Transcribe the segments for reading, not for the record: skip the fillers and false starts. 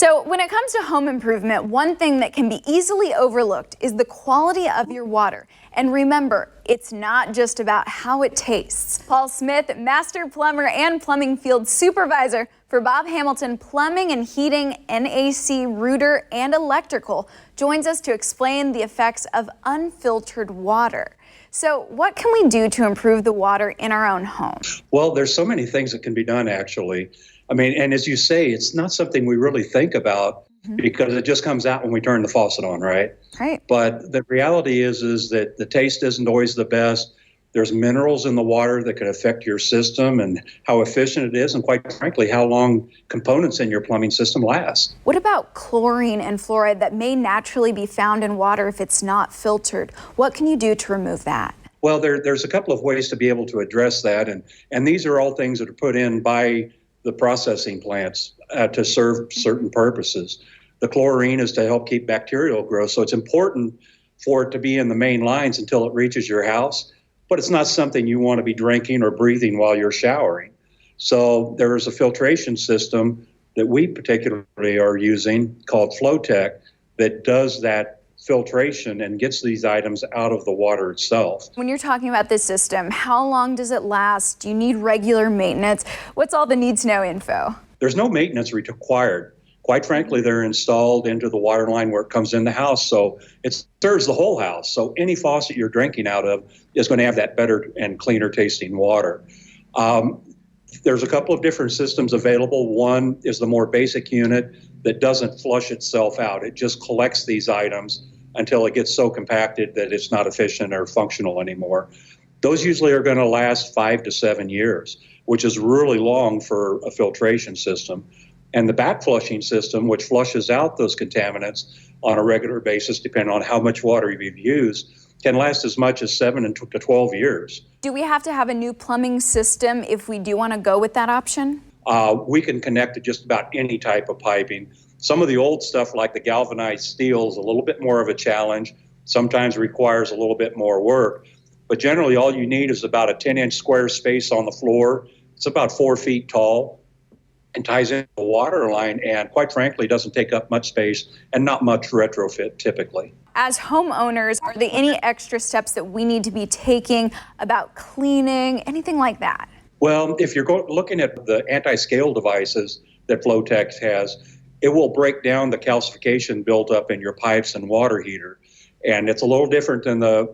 So when it comes to home improvement, one thing that can be easily overlooked is the quality of your water. And remember, it's not just about how it tastes. Paul Smith, Master Plumber and Plumbing Field Supervisor for Bob Hamilton Plumbing and Heating, NAC, Rooter, and Electrical, joins us to explain the effects of unfiltered water. So what can we do to improve the water in our own home? Well, there's so many things that can be done, actually. I mean, and as you say, it's not something we really think about because it just comes out when we turn the faucet on, right? Right. But the reality is that the taste isn't always the best. There's minerals in the water that can affect your system and how efficient it is, and quite frankly, how long components in your plumbing system last. What about chlorine and fluoride that may naturally be found in water if it's not filtered? What can you do to remove that? Well, there's a couple of ways to be able to address that, and these are all things that are put in by the processing plants to serve certain purposes. The chlorine is to help keep bacterial growth, so it's important for it to be in the main lines until it reaches your house, but it's not something you want to be drinking or breathing while you're showering. So there is a filtration system that we particularly are using called FlowTech that does that filtration and gets these items out of the water itself. When you're talking about this system, how long does it last? Do you need regular maintenance? What's all the need to know info? There's no maintenance required. Quite frankly, they're installed into the water line where it comes in the house, so it serves the whole house. So any faucet you're drinking out of is going to have that better and cleaner tasting water. There's a couple of different systems available. One is the more basic unit that doesn't flush itself out. It just collects these items until it gets so compacted that it's not efficient or functional anymore. Those usually are going to last 5 to 7 years, which is really long for a filtration system. And the back flushing system, which flushes out those contaminants on a regular basis, depending on how much water you've used, can last as much as 7 to 12 years. Do we have to have a new plumbing system if we do want to go with that option? We can connect to just about any type of piping. Some of the old stuff like the galvanized steel is a little bit more of a challenge, sometimes requires a little bit more work. But generally all you need is about a 10-inch square space on the floor. It's about 4 feet tall and ties into the water line, and quite frankly doesn't take up much space and not much retrofit typically. As homeowners, are there any extra steps that we need to be taking about cleaning, anything like that? Well, if you're looking at the Antiscale devices that FlowTech has, it will break down the calcification built up in your pipes and water heater. And it's a little different than the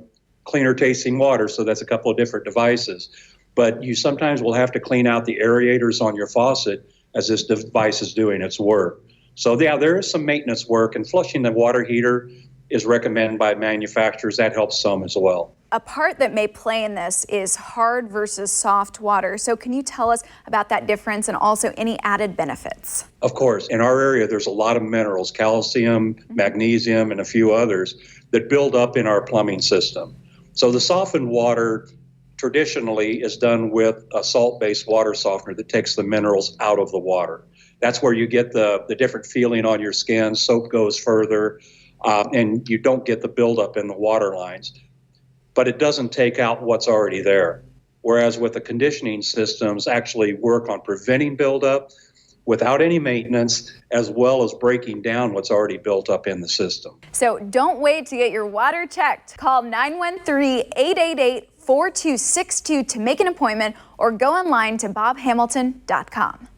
cleaner tasting water, so that's a couple of different devices. But you sometimes will have to clean out the aerators on your faucet as this device is doing its work. So yeah, there is some maintenance work, and flushing the water heater is recommended by manufacturers. That helps some as well. A part that may play in this is hard versus soft water. So can you tell us about that difference and also any added benefits? Of course. In our area, there's a lot of minerals, calcium, magnesium, and a few others that build up in our plumbing system. So the softened water traditionally is done with a salt-based water softener that takes the minerals out of the water. That's where you get the different feeling on your skin. Soap goes further, and you don't get the buildup in the water lines. But it doesn't take out what's already there. Whereas with the conditioning systems actually work on preventing buildup without any maintenance, as well as breaking down what's already built up in the system. So don't wait to get your water checked. Call 913-888-4262 to make an appointment or go online to bobhamilton.com.